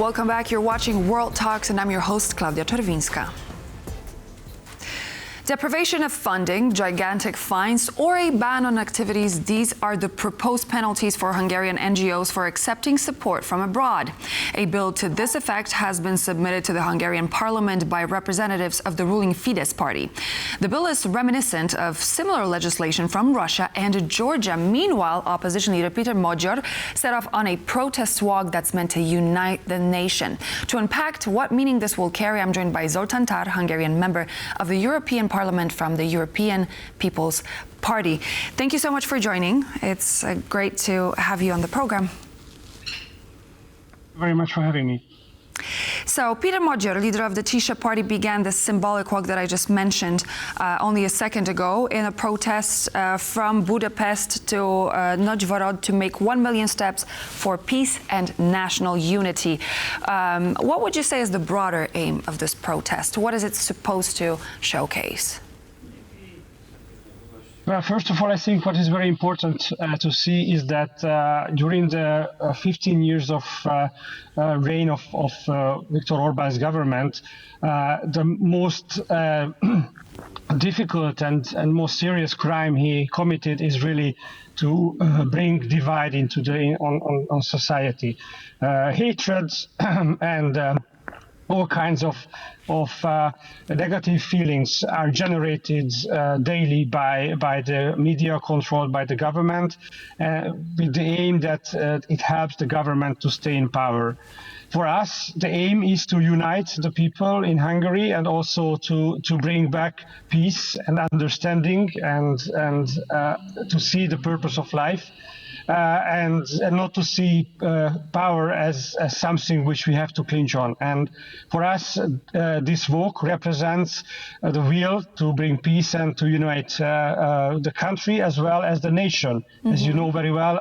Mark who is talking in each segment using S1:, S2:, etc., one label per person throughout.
S1: Welcome back. You're watching World Talks, and I'm your host, Klaudia Czerwińska. Deprivation of funding, gigantic fines, or a ban on activities, these are the proposed penalties for Hungarian NGOs for accepting support from abroad. A bill to this effect has been submitted to the Hungarian parliament by representatives of the ruling Fidesz party. The bill is reminiscent of similar legislation from Russia and Georgia. Meanwhile, opposition leader Peter Magyar set off on a protest walk that's meant to unite the nation. To unpack what meaning this will carry, I'm joined by Zoltán Tarr, Hungarian member of the European Parliament from the European People's Party. Thank you so much for joining. It's great to have you on the program.
S2: Very much for having me.
S1: So Peter Magyar, leader of the Tisza party, began this symbolic walk that I just mentioned only a second ago in a protest from Budapest to Nagyvarad to make 1 million steps for peace and national unity. What would you say is the broader aim of this protest? What is it supposed to showcase?
S2: Well, first of all, I think what is very important to see is that during the 15 years of reign of Viktor Orbán's government, the most difficult and most serious crime he committed is really to bring divide into on society. Hatred and all kinds of negative feelings are generated daily by the media controlled by the government, with the aim that it helps the government to stay in power. For us, the aim is to unite the people in Hungary and also to bring back peace and understanding and to see the purpose of life. And not to see power as something which we have to clinch on. And for us, this walk represents the will to bring peace and to unite the country as well as the nation. Mm-hmm. As you know very well,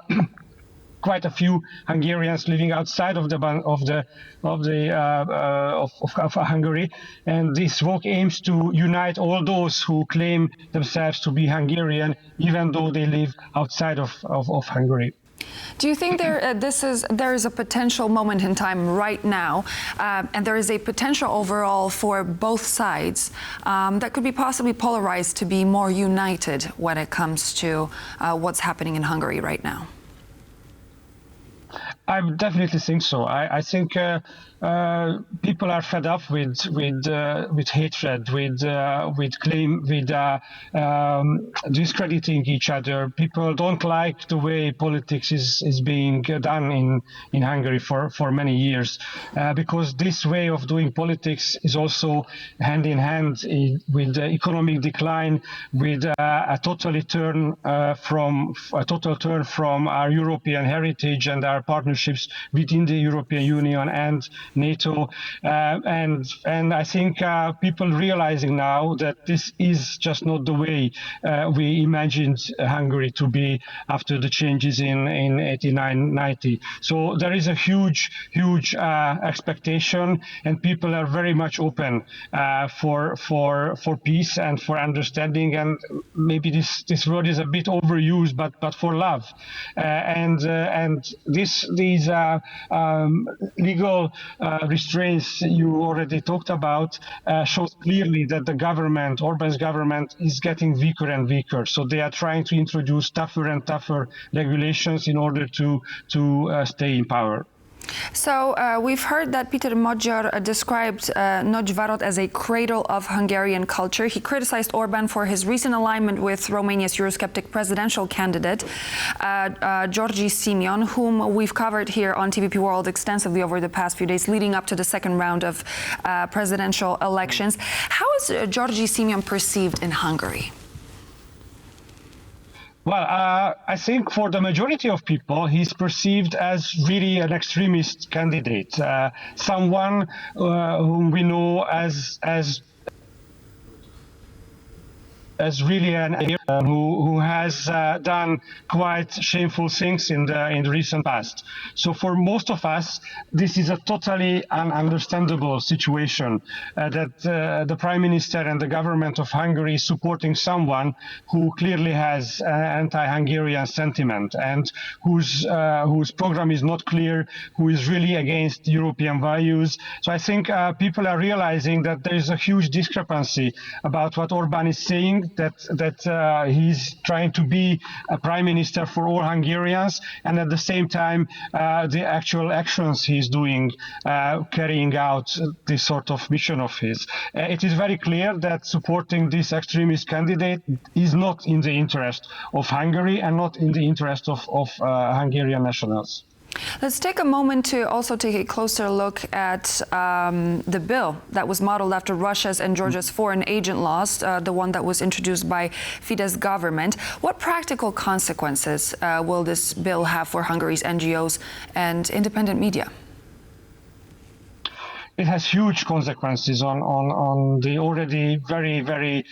S2: quite a few Hungarians living outside of Hungary, and this walk aims to unite all those who claim themselves to be Hungarian, even though they live outside of Hungary.
S1: Do you think there is a potential moment in time right now, and there is a potential overall for both sides that could be possibly polarized to be more united when it comes to what's happening in Hungary right now?
S2: I definitely think so. I think people are fed up with hatred, with discrediting each other. People don't like the way politics is being done in Hungary for many years, because this way of doing politics is also hand in hand with the economic decline, with a total turn from our European heritage and our partnerships within the European Union and NATO, and I think people realizing now that this is just not the way we imagined Hungary to be after the changes in 89-90. So there is a huge expectation, and people are very much open for peace and for understanding, and maybe this word is a bit overused, but for love, and these legal restraints you already talked about shows clearly that the government, Orbán's government, is getting weaker and weaker. So they are trying to introduce tougher and tougher regulations in order to stay in power.
S1: So we've heard that Peter Magyar described Nagyvarad as a cradle of Hungarian culture. He criticized Orbán for his recent alignment with Romania's Eurosceptic presidential candidate, Orbn Simeon, whom we've covered here on TVP World extensively over the past few days leading up to the second round of presidential elections. How is Orbn Simeon perceived in Hungary?
S2: Well, I think for the majority of people, he's perceived as really an extremist candidate, someone whom we know as really an who has done quite shameful things in the recent past. So for most of us, this is a totally ununderstandable situation that the Prime Minister and the government of Hungary is supporting someone who clearly has anti-Hungarian sentiment and whose program is not clear, who is really against European values. So I think people are realizing that there is a huge discrepancy about what Orbán is saying, that he's trying to be a prime minister for all Hungarians, and at the same time the actual actions he's doing, carrying out this sort of mission of his. It is very clear that supporting this extremist candidate is not in the interest of Hungary and not in the interest of Hungarian nationals.
S1: Let's take a moment to also take a closer look at the bill that was modeled after Russia's and Georgia's foreign agent laws, the one that was introduced by Fidesz government. What practical consequences will this bill have for Hungary's NGOs and independent media?
S2: It has huge consequences on the already very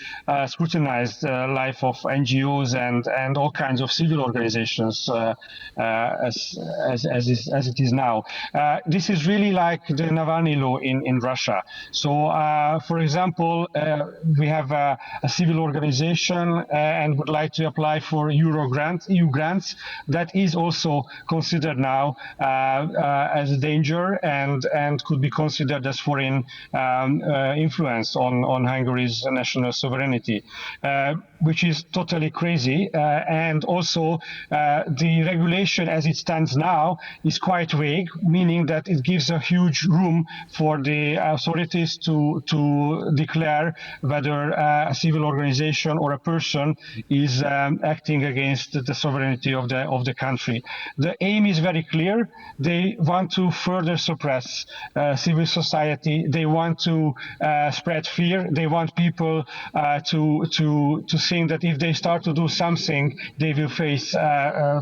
S2: scrutinized life of NGOs and all kinds of civil organizations as it is now. This is really like the Navalny law in Russia. So, for example, we have a civil organization and would like to apply for EU grants. That is also considered now as a danger and could be considered as foreign influence on Hungary's national sovereignty, which is totally crazy. And also the regulation as it stands now is quite vague, meaning that it gives a huge room for the authorities to declare whether a civil organization or a person is acting against the sovereignty of the country. The aim is very clear. They want to further suppress civil society. They want to spread fear. They want people to think that if they start to do something, they will face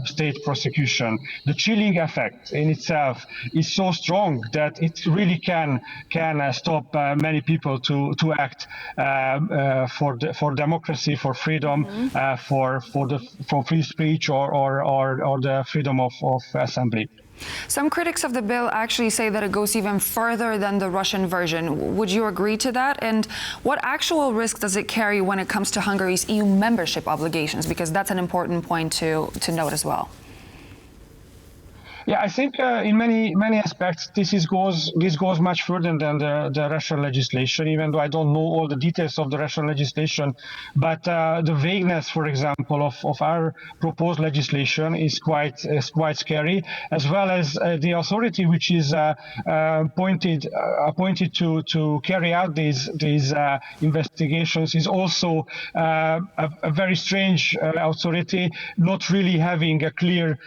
S2: state prosecution. The chilling effect in itself is so strong that it really can stop many people to act for democracy, for freedom, for free speech or the freedom of assembly.
S1: Some critics of the bill actually say that it goes even further than the Russian version. Would you agree to that? And what actual risk does it carry when it comes to Hungary's EU membership obligations? Because that's an important point to note as well.
S2: Yeah, I think in many aspects this goes much further than the Russian legislation, even though I don't know all the details of the Russian legislation. But the vagueness, for example, of our proposed legislation is quite scary, as well as the authority which is appointed to carry out these investigations is also a very strange authority, not really having a clear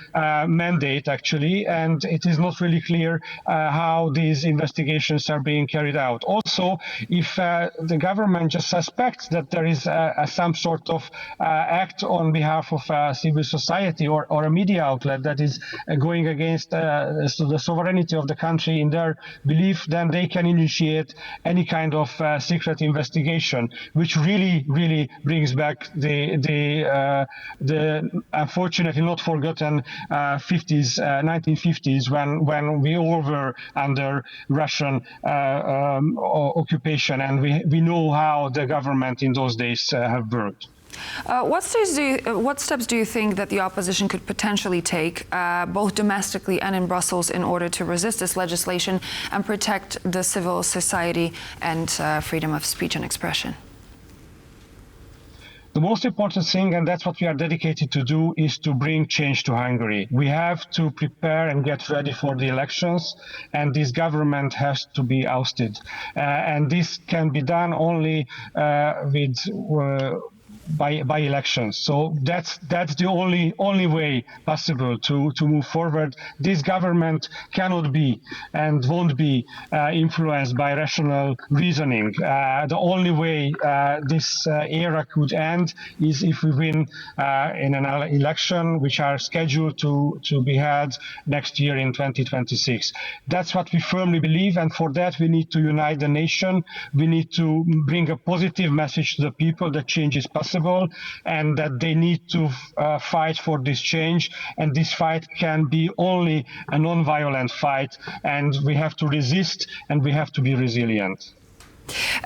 S2: mandate actually. And it is not really clear how these investigations are being carried out. Also, if the government just suspects that there is some sort of act on behalf of civil society or a media outlet that is going against the sovereignty of the country in their belief, then they can initiate any kind of secret investigation, which really brings back the unfortunately not forgotten 1950s when we all were under Russian occupation, and we know how the government in those days have worked.
S1: What steps do you think that the opposition could potentially take, both domestically and in Brussels, in order to resist this legislation and protect the civil society and freedom of speech and expression?
S2: The most important thing, and that's what we are dedicated to do, is to bring change to Hungary. We have to prepare and get ready for the elections, and this government has to be ousted. And this can be done only by elections. So that's the only way possible to move forward. This government cannot be and won't be influenced by rational reasoning. The only way this era could end is if we win in an election which are scheduled to be held next year in 2026. That's what we firmly believe, and for that we need to unite the nation. We need to bring a positive message to the people that change is possible. irreversible, and that they need to fight for this change. And this fight can be only a non-violent fight, and we have to resist and we have to be resilient.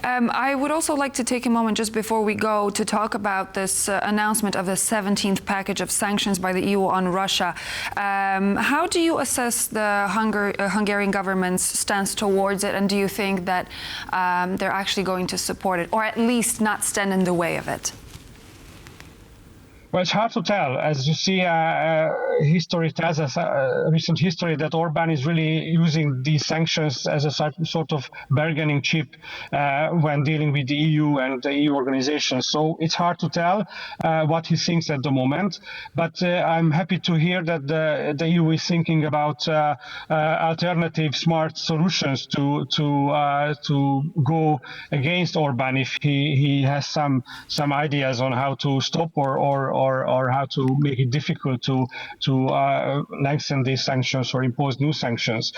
S1: I would also like to take a moment just before we go to talk about this announcement of the 17th package of sanctions by the EU on Russia. How do you assess the Hungarian government's stance towards it, and do you think that they're actually going to support it, or at least not stand in the way of it?
S2: Well, it's hard to tell. As you see, history tells us, recent history, that Orbán is really using these sanctions as a sort of bargaining chip when dealing with the EU and the EU organizations. So it's hard to tell what he thinks at the moment. But I'm happy to hear that the EU is thinking about alternative smart solutions to go against Orbán if he has some ideas on how to stop or how to make it difficult to lengthen these sanctions or impose new sanctions.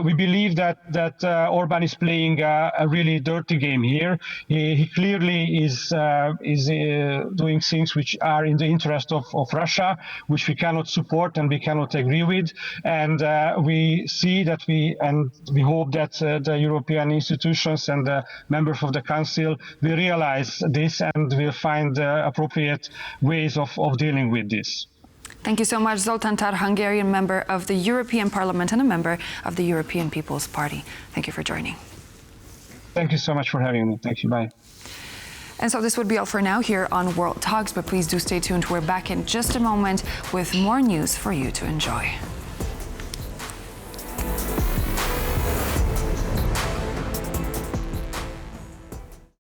S2: We believe that Orbán is playing a really dirty game here. He clearly is doing things which are in the interest of Russia, which we cannot support and we cannot agree with. And we see that we hope that the European institutions and the members of the Council will realize this and will find appropriate ways of dealing with this.
S1: Thank you so much, Zoltán Tarr, Hungarian member of the European Parliament and a member of the European People's Party. Thank you for joining.
S2: Thank you so much for having me. Thank you. Bye.
S1: And so this would be all for now here on World Talks, but please do stay tuned. We're back in just a moment with more news for you to enjoy.